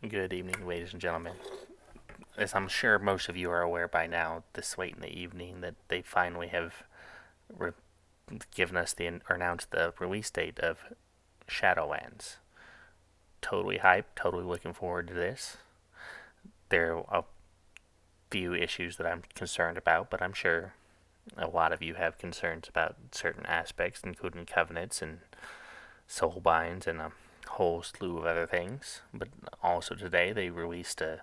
Good evening, ladies and gentlemen. As I'm sure most of you are aware by now, this late in the evening, that they finally have re- given us or announced the release date of Shadowlands. Totally hyped, totally looking forward to this. There are a few issues that I'm concerned about, but I'm sure a lot of you have concerns about certain aspects, including covenants and soul binds and a whole slew of other things. But also today they released a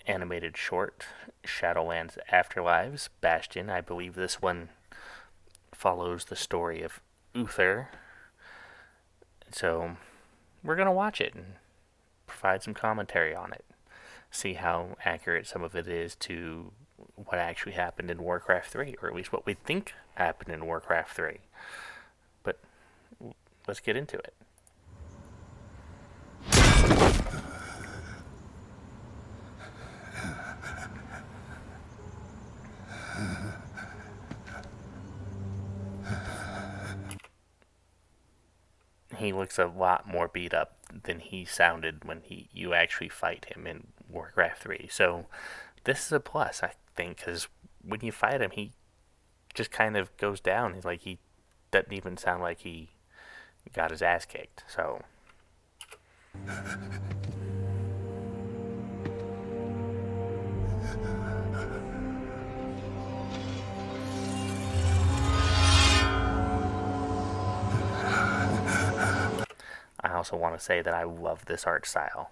animated short, Shadowlands Afterlives, Bastion. I believe this one follows the story of Uther. So we're going to watch it and provide some commentary on it. See how accurate some of it is to what actually happened in Warcraft 3, or at least what we think happened in Warcraft 3. But let's get into it. He looks a lot more beat up than he sounded when you actually fight him in Warcraft 3. So this is a plus, I think, because when you fight him, he just kind of goes down. He doesn't even sound like he got his ass kicked. So I also want to say that I love this art style.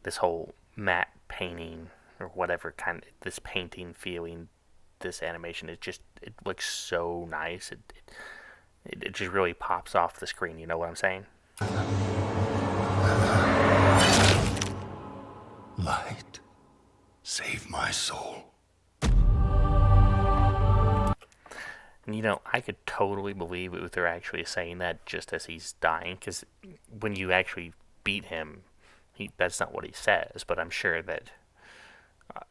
This whole matte painting or whatever kind of this painting feeling, this animation, it looks so nice. It just really pops off the screen. You know what I'm saying? Light, save my soul. And I could totally believe Uther actually saying that just as he's dying, because when you actually beat him, that's not what he says. But I'm sure that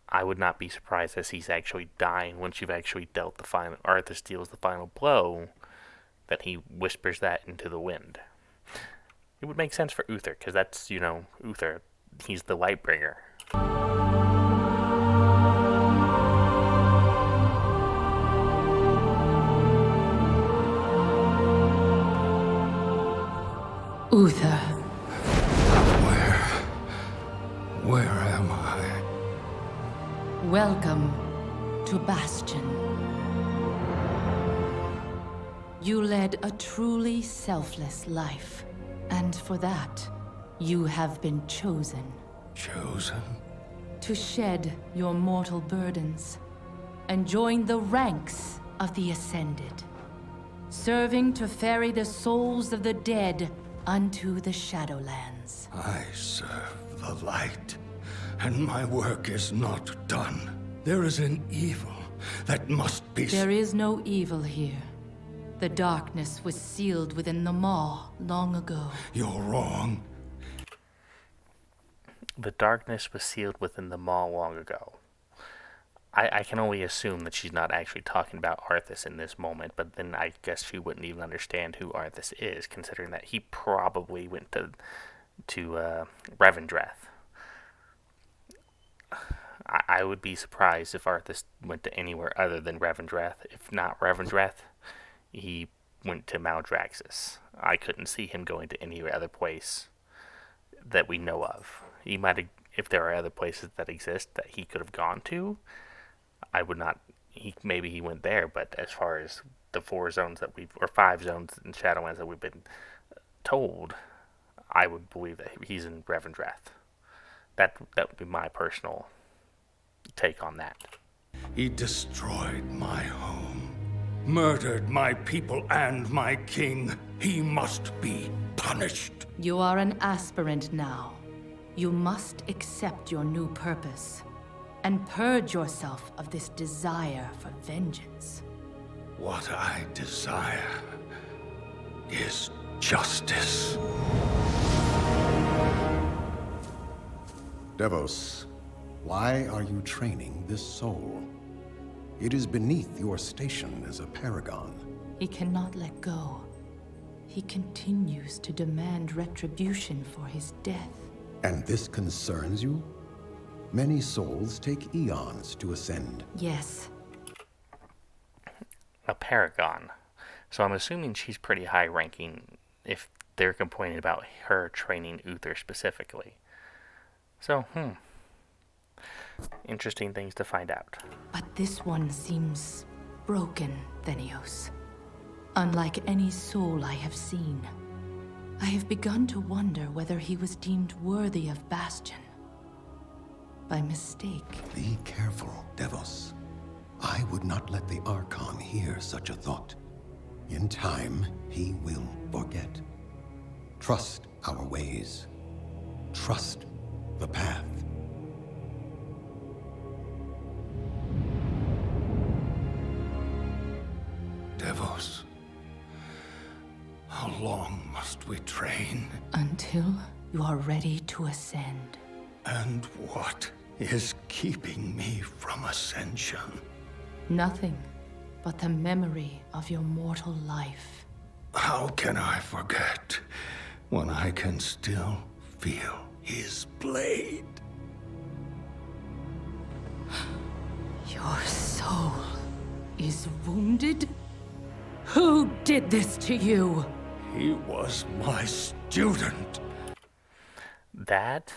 I would not be surprised as he's actually dying once you've actually dealt the final. Arthas deals the final blow, that he whispers that into the wind. It would make sense for Uther, because that's Uther. He's the Lightbringer. Uther. Where am I? Welcome to Bastion. You led a truly selfless life, and for that, you have been chosen. Chosen? To shed your mortal burdens and join the ranks of the Ascended, serving to ferry the souls of the dead unto the Shadowlands. I serve the light, and my work is not done. There is an evil that must be... There is no evil here. The darkness was sealed within the Maw long ago. You're wrong. The darkness was sealed within the Maw long ago. I can only assume that she's not actually talking about Arthas in this moment, but then I guess she wouldn't even understand who Arthas is, considering that he probably went to Revendreth. I would be surprised if Arthas went to anywhere other than Revendreth. If not Revendreth, he went to Maldraxxus. I couldn't see him going to any other place that we know of. He might have, if there are other places that exist that he could have gone to, I would not. Maybe he went there, but as far as the 4 zones that or 5 zones in Shadowlands that we've been told, I would believe that he's in Revendreth. That would be my personal take on that. He destroyed my home, murdered my people and my king. He must be punished. You are an aspirant now. You must accept your new purpose and purge yourself of this desire for vengeance. What I desire is justice. Devos, why are you training this soul? It is beneath your station as a paragon. He cannot let go. He continues to demand retribution for his death. And this concerns you? Many souls take eons to ascend. Yes. A paragon. So I'm assuming she's pretty high ranking if they're complaining about her training Uther specifically. So, interesting things to find out. But this one seems broken, Thenios. Unlike any soul I have seen. I have begun to wonder whether he was deemed worthy of Bastion. By mistake. Be careful, Devos. I would not let the Archon hear such a thought. In time, he will forget. Trust our ways. Trust the path. Devos, how long must we train? Until you are ready to ascend. And what is keeping me from ascension? Nothing but the memory of your mortal life. How can I forget when I can still feel his blade? Your soul is wounded? Who did this to you? He was my student. That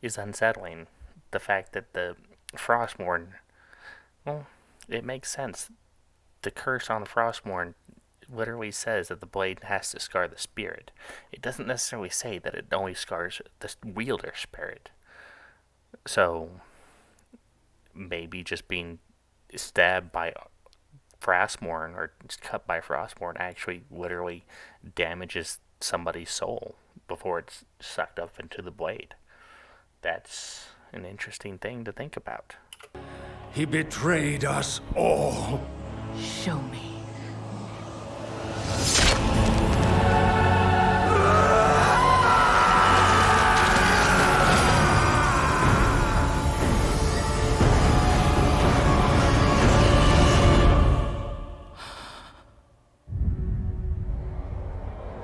is unsettling. The fact that the Frostmourne, well, it makes sense. The curse on the Frostmourne literally says that the blade has to scar the spirit. It doesn't necessarily say that it only scars the wielder's spirit. So, maybe just being stabbed by Frostmourne or cut by Frostmourne actually literally damages somebody's soul before it's sucked up into the blade. That's an interesting thing to think about. He betrayed us all. Show me.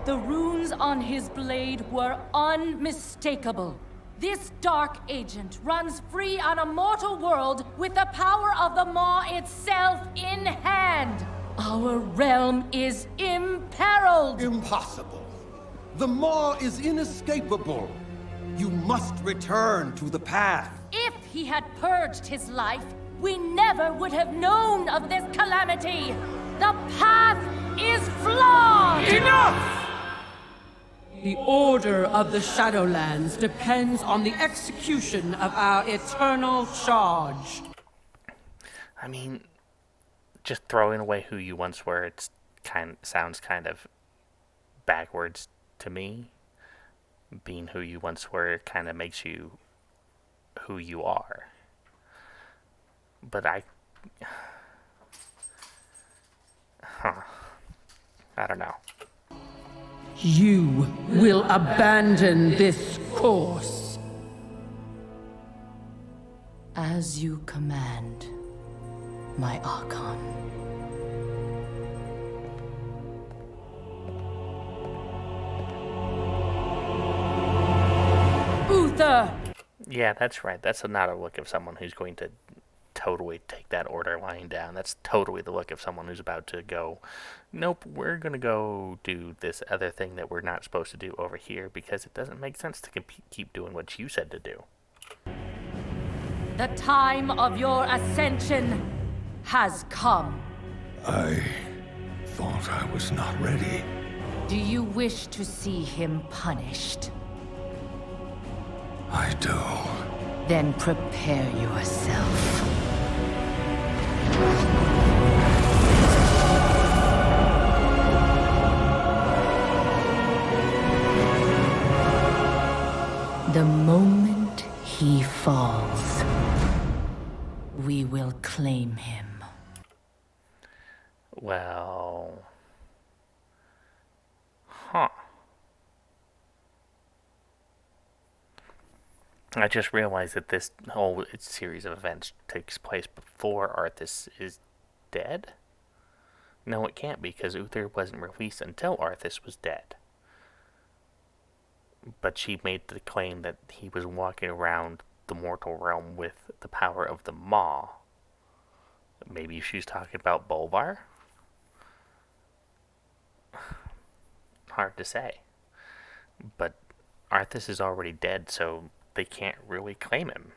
The runes on his blade were unmistakable. This dark agent runs free on a mortal world with the power of the Maw itself in hand. Our realm is imperiled. Impossible. The Maw is inescapable. You must return to the path. If he had purged his life, we never would have known of this calamity. The path is flawed. Enough! The order of the Shadowlands depends on the execution of our eternal charge. I mean, just throwing away who you once were, sounds kind of backwards to me. Being who you once were kind of makes you who you are. But I don't know. You will abandon this course. As you command, my Archon. Uther! Yeah, that's right. That's not a look of someone who's going to totally take that order lying down. That's totally the look of someone who's about to go, nope, we're going to go do this other thing that we're not supposed to do over here because it doesn't make sense to keep doing what you said to do. The time of your ascension has come. I thought I was not ready. Do you wish to see him punished? I do. Then prepare yourself. The moment he falls, we will claim him. Well... I just realized that this whole series of events takes place before Arthas is dead? No, it can't be, because Uther wasn't released until Arthas was dead. but she made the claim that he was walking around the mortal realm with the power of the Maw. Maybe she's talking about Bolvar? Hard to say. But Arthas is already dead, so they can't really claim him.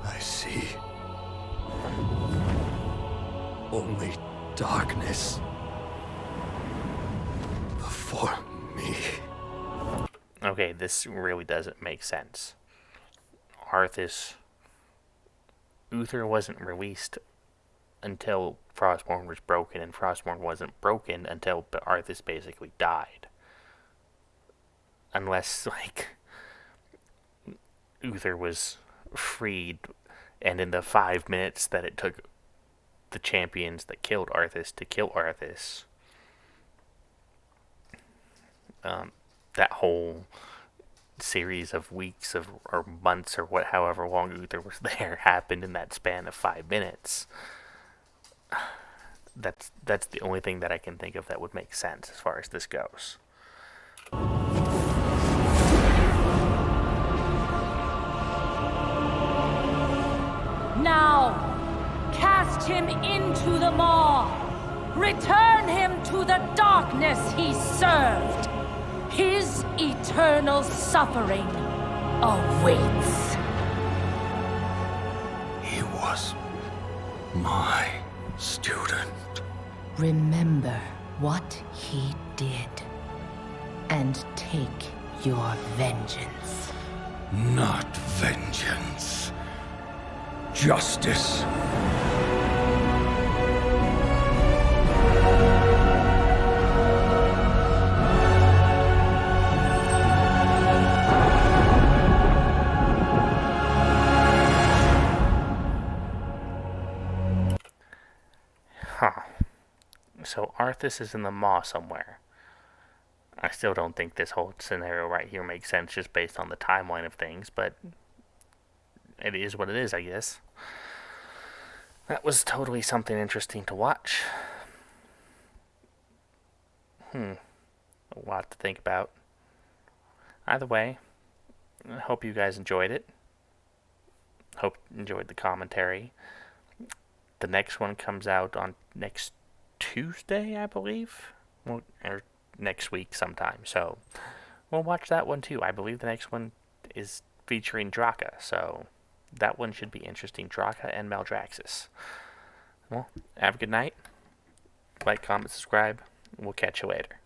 I see. Only darkness before me. Okay, this really doesn't make sense. Arthas... Uther wasn't released until Frostmourne was broken, and Frostmourne wasn't broken until Arthas basically died. Unless, like, Uther was freed, and in the 5 minutes that it took the champions that killed Arthas to kill Arthas, that whole series of weeks or months or however long Uther was there happened in that span of 5 minutes. That's the only thing that I can think of that would make sense as far as this goes. Now, cast him into the maw. Return him to the darkness he served. His eternal suffering awaits. He was my student. Remember what he did, and take your vengeance. Not vengeance. Justice. Huh. So Arthas is in the maw somewhere. I still don't think this whole scenario right here makes sense just based on the timeline of things, but it is what it is, I guess. That was totally something interesting to watch. A lot to think about. Either way, I hope you guys enjoyed it. Hope you enjoyed the commentary. The next one comes out on next Tuesday, I believe. Or next week sometime. So we'll watch that one too. I believe the next one is featuring Draka. So that one should be interesting. Draka and Maldraxxus. Well, have a good night. Like, comment, subscribe. We'll catch you later.